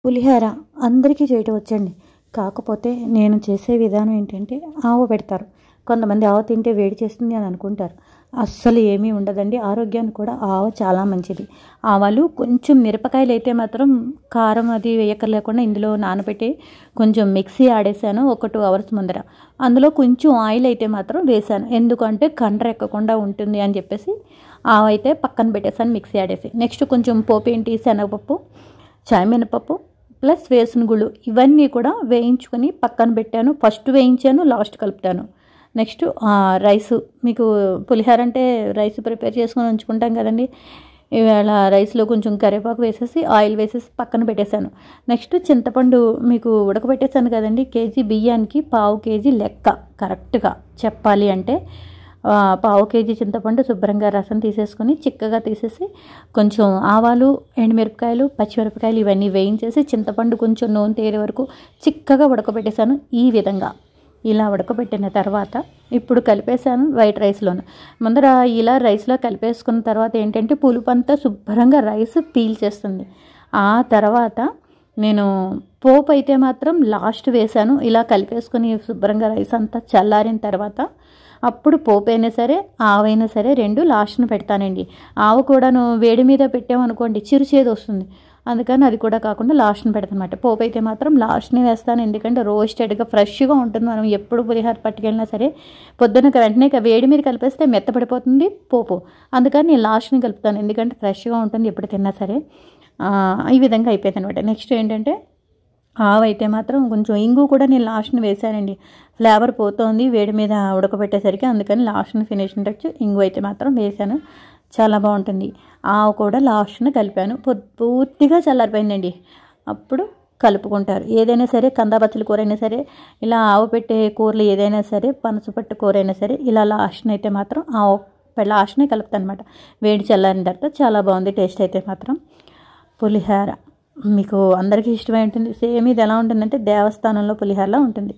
పులిహోర అందరికీ చేయటం వచ్చండి. కాకపోతే నేను చేసే విధానం ఏంటంటే ఆవ పెడతారు. కొంతమంది ఆవ తింటే వేడి చేస్తుంది అని అనుకుంటారు. అస్సలు ఏమీ ఉండదండి. ఆరోగ్యానికి కూడా ఆవ చాలా మంచిది. ఆవాలు కొంచెం మిరపకాయలు అయితే మాత్రం కారం అది వేయక్కర్లేకుండా ఇందులో నానబెట్టి కొంచెం మిక్సీ ఆడేసాను ఒక 2 అవర్స్ ముందర. అందులో కొంచెం ఆయిల్ అయితే మాత్రం వేసాను. ఎందుకంటే కండ్ర ఎక్కకుండా ఉంటుంది అని చెప్పేసి ఆవ అయితే పక్కన పెట్టేసాను మిక్సీ ఆడేసి. నెక్స్ట్ కొంచెం పోపు ఏంటి శనగపప్పు, మినపప్పు ప్లస్ వేసిన గుళ్ళు ఇవన్నీ కూడా వేయించుకొని పక్కన పెట్టాను. ఫస్ట్ వేయించాను, లాస్ట్ కలుపుతాను. నెక్స్ట్ రైసు, మీకు పులిహోర అంటే రైస్ ప్రిపేర్ చేసుకొని ఉంచుకుంటాం కదండి. ఇవాళ రైస్లో కొంచెం కరివేపాకు వేసేసి ఆయిల్ వేసేసి పక్కన పెట్టేశాను. నెక్స్ట్ చింతపండు మీకు ఉడకబెట్టేశాను కదండి. కేజీ బియ్యానికి పావు కేజీ లెక్క కరెక్ట్గా చెప్పాలి అంటే పావు కేజీ చింతపండు శుభ్రంగా రసం తీసేసుకొని చిక్కగా తీసేసి కొంచెం ఆవాలు, ఎండుమిరపకాయలు, పచ్చిమిరపకాయలు ఇవన్నీ వేయించేసి చింతపండు కొంచెం నూనె తేరే వరకు చిక్కగా ఉడకబెట్టేశాను. ఈ విధంగా ఇలా ఉడకబెట్టిన తర్వాత ఇప్పుడు కలిపేశాను వైట్ రైస్లోను. ముందర ఇలా రైస్లో కలిపేసుకున్న తర్వాత ఏంటంటే పులుపు అంతా శుభ్రంగా రైస్ పీల్చేస్తుంది. ఆ తర్వాత నేను పోపు అయితే మాత్రం లాస్ట్ వేశాను. ఇలా కలిపేసుకొని శుభ్రంగా రైస్ అంతా చల్లారిన తర్వాత అప్పుడు పోపు అయినా సరే ఆవైనా సరే 2 లాస్ట్ను పెడతానండి. ఆవు కూడాను వేడి మీద పెట్టామనుకోండి చిరుచేదు వస్తుంది. అందుకని అది కూడా కాకుండా లాస్ట్ని పెడతాను అనమాట. పోపు అయితే మాత్రం లాస్ట్ని వేస్తాను. ఎందుకంటే రోస్టెడ్గా ఫ్రెష్గా ఉంటుంది. మనం ఎప్పుడు పులిహోర పట్టుకెళ్ళినా సరే పొద్దున్న వెంటనే వేడి మీద కలిపేస్తే మెత్తపడిపోతుంది పోపు. అందుకని నేను లాస్ట్ని కలుపుతాను. ఎందుకంటే ఫ్రెష్గా ఉంటుంది ఎప్పుడు తిన్నా సరే. ఈ విధంగా అయిపోయింది అనమాట. నెక్స్ట్ ఏంటంటే ఆవు అయితే మాత్రం కొంచెం ఇంగు కూడా నేను లాస్ట్ని వేసానండి. ఫ్లేవర్ పోతుంది వేడి మీద ఉడకబెట్టేసరికి, అందుకని లాస్ట్ని ఫినిషింగ్ టచ్ ఇంగు అయితే మాత్రం వేసాను. చాలా బాగుంటుంది. ఆవు కూడా లాస్ట్ని కలిపాను. పూర్తిగా చల్లారిపోయిందండి. అప్పుడు కలుపుకుంటారు. ఏదైనా సరే కందాబచ్చల కూర అయినా సరే, ఇలా ఆవు పెట్టే కూరలు ఏదైనా సరే, పనస పట్టు కూర అయినా సరే ఇలా లాస్ట్ని అయితే మాత్రం ఆవు లాస్ట్నే కలుపుతాను అనమాట. వేడి చల్లారిన తర్వాత చాలా బాగుంది టేస్ట్ అయితే మాత్రం. పులిహోర మీకు అందరికీ ఇష్టమై ఉంటుంది. సేమ్ ఇది ఎలా ఉంటుందంటే దేవస్థానంలో పులిహోరలా ఉంటుంది.